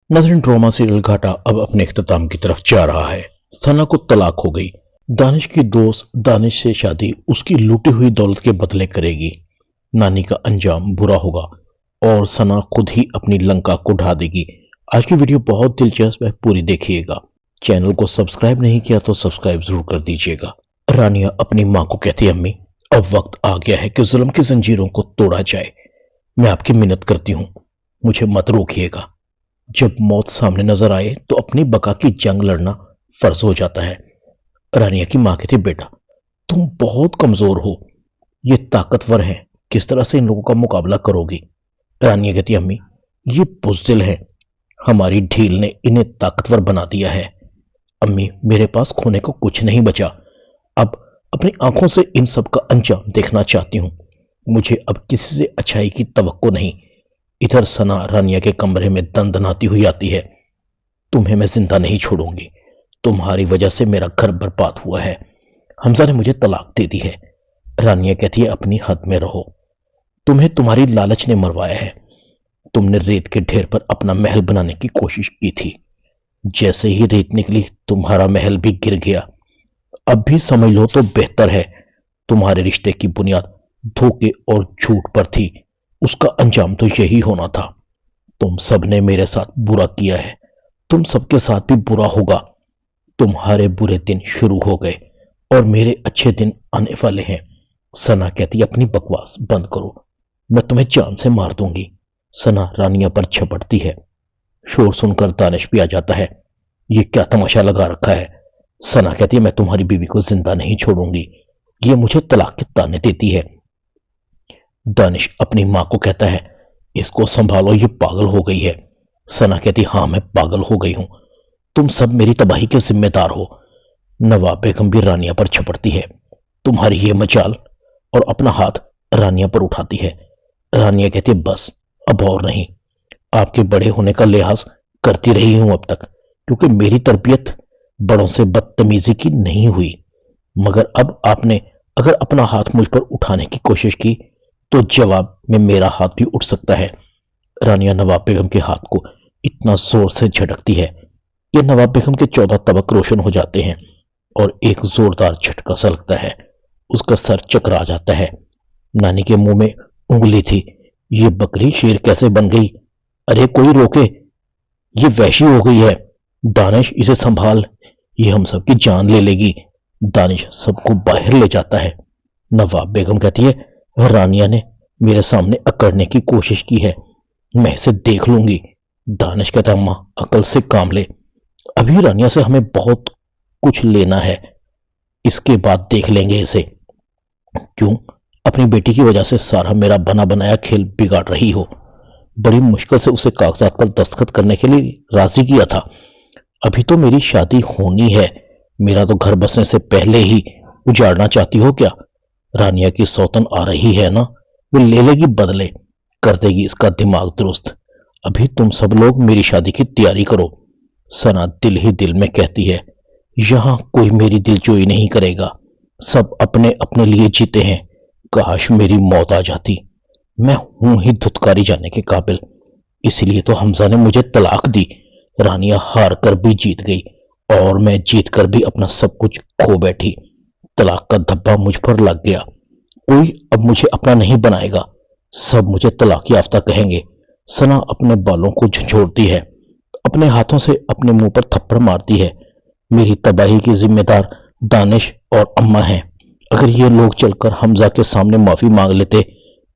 नाज़रीन, drama serial घाटा अब अपने इख्तिताम की तरफ जा रहा है। सना को तलाक हो गई। दानिश की दोस्त दानिश से शादी उसकी लूटी हुई दौलत के बदले करेगी। नानी का अंजाम बुरा होगा और सना खुद ही अपनी लंका को ढा देगी। आज की वीडियो बहुत दिलचस्प है, पूरी देखिएगा। चैनल को सब्सक्राइब नहीं किया तो सब्सक्राइब जरूर कर दीजिएगा। रानिया अपनी मां को कहती है, अम्मी अब वक्त आ गया है कि जुल्म की जंजीरों को तोड़ा जाए। मैं आपकी मिन्नत करती हूं, मुझे मत रोकिएगा। जब मौत सामने नजर आए तो अपनी बका की जंग लड़ना फर्ज हो जाता है। रानिया की मां कहती, बेटा तुम बहुत कमजोर हो, ये ताकतवर हैं, किस तरह से इन लोगों का मुकाबला करोगी। रानिया कहती, अम्मी ये बुज़दिल है, हमारी ढील ने इन्हें ताकतवर बना दिया है। अम्मी मेरे पास खोने को कुछ नहीं बचा, अब अपनी आंखों से इन सब का अंजाम देखना चाहती हूं। मुझे अब किसी से अच्छाई की तवक्को नहीं। इधर सना रानिया के कमरे में दंदनाती हुई आती है, तुम्हें मैं जिंदा नहीं छोड़ूंगी, तुम्हारी वजह से मेरा घर बर्बाद हुआ है। हमजा ने मुझे तलाक दे दी है। रानिया कहती है, अपनी हद में रहो, तुम्हें तुम्हारी लालच ने मरवाया है। तुमने रेत के ढेर पर अपना महल बनाने की कोशिश की थी, जैसे ही रेत निकली तुम्हारा महल भी गिर गया। अब भी समझ लो तो बेहतर है। तुम्हारे रिश्ते की बुनियाद धोखे और झूठ पर थी, उसका अंजाम तो यही होना था। तुम सबने मेरे साथ बुरा किया है, तुम सबके साथ भी बुरा होगा। तुम्हारे बुरे दिन शुरू हो गए और मेरे अच्छे दिन आने वाले हैं। सना कहती, अपनी बकवास बंद करो, मैं तुम्हें जान से मार दूंगी। सना रानिया पर झपटती है। शोर सुनकर दानिश भी आ जाता है। ये क्या तमाशा लगा रखा है। सना कहती है, मैं तुम्हारी बीवी को जिंदा नहीं छोड़ूंगी, ये मुझे तलाक के ताने देती है। दानिश अपनी मां को कहता है, इसको संभालो, ये पागल हो गई है। सना कहती, हां मैं पागल हो गई हूं, तुम सब मेरी तबाही के जिम्मेदार हो। नवाब बेगम भी रानिया पर झपटती है, तुम्हारी ये मचाल, और अपना हाथ रानिया पर उठाती है। रानिया कहती है, बस अब और नहीं, आपके बड़े होने का लिहाज करती रही हूं अब तक, क्योंकि मेरी तरबियत बड़ों से बदतमीजी की नहीं हुई। मगर अब आपने अगर अपना हाथ मुझ पर उठाने की कोशिश की तो जवाब में मेरा हाथ भी उठ सकता है। रानिया नवाब बेगम के हाथ को इतना जोर से झटकती है कि नवाब बेगम के 14 तबक रोशन हो जाते हैं और एक जोरदार झटका सा लगता है, उसका सर चकरा जाता है। नानी के मुंह में उंगली थी, ये बकरी शेर कैसे बन गई। अरे कोई रोके, ये वैशी हो गई है। दानिश इसे संभाल, ये हम सबकी जान ले लेगी। दानिश सबको बाहर ले जाता है। नवाब बेगम कहती है, रानिया ने मेरे सामने अकड़ने की कोशिश की है, मैं इसे देख लूंगी। दानिश कहता, अम्मा अकल से काम ले, अभी रानिया से हमें बहुत कुछ लेना है, इसके बाद देख लेंगे इसे। क्यों अपनी बेटी की वजह से सारा मेरा बना बनाया खेल बिगाड़ रही हो। बड़ी मुश्किल से उसे कागजात पर दस्तखत करने के लिए राजी किया था। अभी तो मेरी शादी होनी है, मेरा तो घर बसने से पहले ही उजाड़ना चाहती हो क्या। रानिया की सौतन आ रही है ना, वो ले लेगी बदले, कर देगी इसका दिमाग दुरुस्त। अभी तुम सब लोग मेरी शादी की तैयारी करो। सना दिल ही दिल में कहती है, यहां कोई मेरी दिलजोई नहीं करेगा, सब अपने अपने लिए जीते हैं। काश मेरी मौत आ जाती, मैं हूं ही धुतकारी जाने के काबिल, इसलिए तो हमजा ने मुझे तलाक दी। रानिया हार कर भी जीत गई और मैं जीत कर भी अपना सब कुछ खो बैठी। तलाक का धब्बा मुझ पर लग गया, कोई अब मुझे अपना नहीं बनाएगा, सब मुझे तलाक याफ्ता कहेंगे। सना अपने बालों को झंझोड़ती है, अपने हाथों से अपने मुंह पर थप्पड़ मारती है। मेरी तबाही की जिम्मेदार दानिश और अम्मा हैं। अगर ये लोग चलकर हमजा के सामने माफी मांग लेते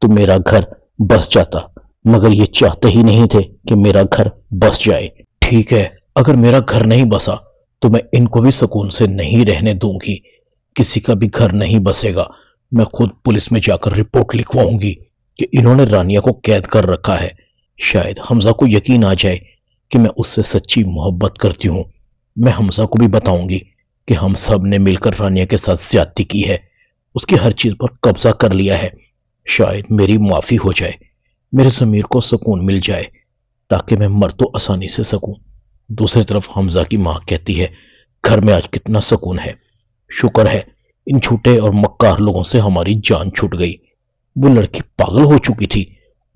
तो मेरा घर बस जाता, मगर ये चाहते ही नहीं थे कि मेरा घर बस जाए। ठीक है, अगर मेरा घर नहीं बसा तो मैं इनको भी सुकून से नहीं रहने दूंगी। किसी का भी घर नहीं बसेगा। मैं खुद पुलिस में जाकर रिपोर्ट लिखवाऊंगी कि इन्होंने रानिया को कैद कर रखा है। शायद हमजा को यकीन आ जाए कि मैं उससे सच्ची मोहब्बत करती हूं। मैं हमजा को भी बताऊंगी कि हम सब ने मिलकर रानिया के साथ ज्यादती की है, उसकी हर चीज पर कब्जा कर लिया है। शायद मेरी माफी हो जाए, मेरे ज़मीर को सुकून मिल जाए, ताकि मैं मर तो आसानी से सकूं। दूसरी तरफ हमजा की मां कहती है, घर में आज कितना सुकून है, शुक्र है इन झूठे और मक्कार लोगों से हमारी जान छूट गई। वो लड़की पागल हो चुकी थी,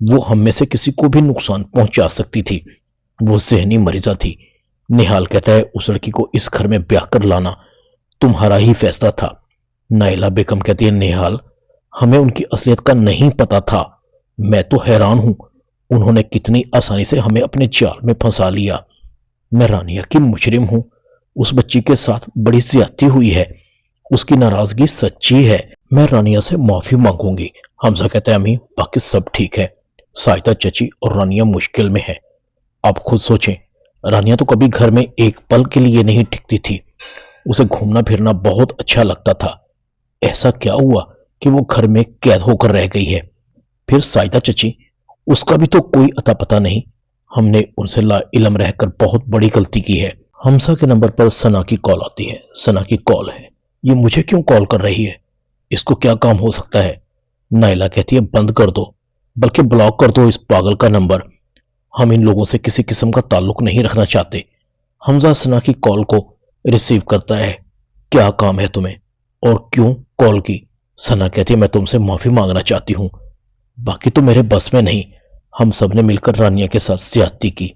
वो हम में से किसी को भी नुकसान पहुंचा सकती थी। वो ज़हनी मरीज़ा थी। निहाल कहता है उस लड़की को इस घर में ब्याह कर लाना तुम्हारा ही फैसला था। नाइला बेगम कहती है निहाल, हमें उनकी असलियत का नहीं पता था। मैं तो हैरान हूं, उन्होंने कितनी आसानी से हमें अपने जाल में फंसा लिया। मैं रानिया की मुजरिम हूं, उस बच्ची के साथ बड़ी ज्यादती हुई है, उसकी नाराजगी सच्ची है। मैं रानिया से माफी मांगूंगी। हमजा कहता है अम्मी बाकी सब ठीक है, साइदा चची और रानिया मुश्किल में है। आप खुद सोचें, रानिया तो कभी घर में एक पल के लिए नहीं टिकती थी, उसे घूमना फिरना बहुत अच्छा लगता था। ऐसा क्या हुआ कि वो घर में कैद होकर रह गई है? फिर साइदा चची, उसका भी तो कोई अता पता नहीं। हमने उनसे ला इलम रहकर बहुत बड़ी गलती की है। हमजा के नंबर पर सना की कॉल आती है। सना की कॉल है, ये मुझे क्यों कॉल कर रही है? इसको क्या काम हो सकता है? नाइला कहती है बंद कर दो, बल्कि ब्लॉक कर दो इस पागल का नंबर। हम इन लोगों से किसी किस्म का ताल्लुक नहीं रखना चाहते। हमजा सना की कॉल को रिसीव करता है। क्या काम है तुम्हें और क्यों कॉल की? सना कहती है मैं तुमसे माफी मांगना चाहती हूं, बाकी तो मेरे बस में नहीं। हम सब ने मिलकर रानिया के साथ ज्यादती की,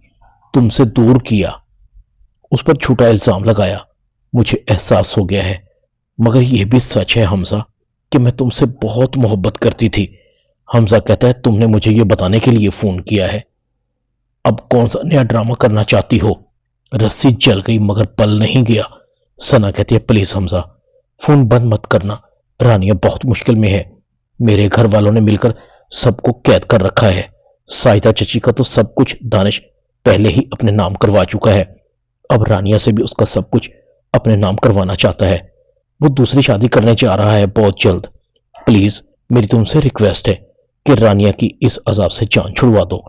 तुमसे दूर किया, उस पर झूठा इल्जाम लगाया। मुझे एहसास हो गया है, मगर यह भी सच है हमजा कि मैं तुमसे बहुत मोहब्बत करती थी। हमजा कहता है तुमने मुझे यह बताने के लिए फोन किया है, अब कौन सा नया ड्रामा करना चाहती हो? रस्सी जल गई मगर पल नहीं गया। सना कहती है प्लीज हमजा फोन बंद मत करना, रानिया बहुत मुश्किल में है। मेरे घर वालों ने मिलकर सबको कैद कर रखा है। साइदा चची का तो सब कुछ दानिश पहले ही अपने नाम करवा चुका है, अब रानिया से भी उसका सब कुछ अपने नाम करवाना चाहता है। वो दूसरी शादी करने जा रहा है बहुत जल्द। प्लीज मेरी तुमसे रिक्वेस्ट है कि रानिया की इस अजाब से जान छुड़वा दो,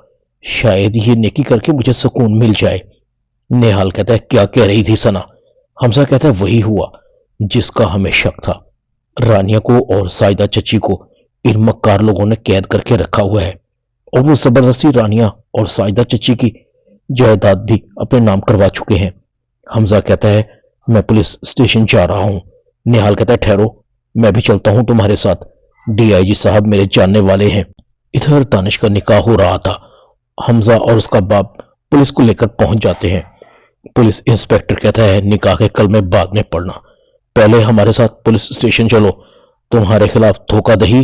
शायद ये नेकी करके मुझे सुकून मिल जाए। नेहाल कहता है क्या कह रही थी सना? हमजा कहता है वही हुआ जिसका हमें शक था। रानिया को और साइदा चची को इन मक्कार लोगों ने कैद करके रखा हुआ है और वो जबरदस्ती रानिया और साइदा चची की जायदाद भी अपने नाम करवा चुके हैं। हमजा कहता है मैं पुलिस स्टेशन जा रहा हूं। निहाल कहता है ठहरो, मैं भी चलता हूं तुम्हारे साथ, डीआईजी साहब मेरे जानने वाले हैं। इधर दानिश का निकाह हो रहा था। हमजा और उसका बाप पुलिस को लेकर पहुंच जाते हैं। पुलिस इंस्पेक्टर कहता है निकाह के कलमे बाद में पढ़ना, पहले हमारे साथ पुलिस स्टेशन चलो। तुम्हारे खिलाफ धोखाधड़ी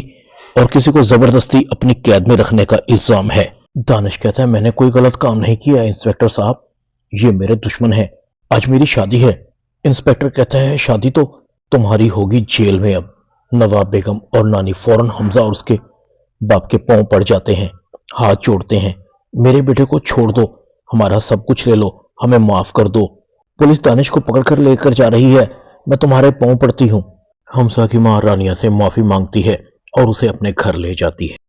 और किसी को जबरदस्ती अपनी कैद में रखने का इल्जाम है। दानिश कहता है मैंने कोई गलत काम नहीं किया इंस्पेक्टर साहब, ये मेरे दुश्मन है, आज मेरी शादी है। इंस्पेक्टर कहता है शादी तो तुम्हारी होगी जेल में अब। नवाब बेगम और नानी फौरन हमजा और उसके बाप के पांव पड़ जाते हैं, हाथ जोड़ते हैं। मेरे बेटे को छोड़ दो, हमारा सब कुछ ले लो, हमें माफ कर दो। पुलिस दानिश को पकड़ कर लेकर जा रही है, मैं तुम्हारे पांव पड़ती हूं। हमजा की मां रानिया से माफी मांगती है और उसे अपने घर ले जाती है।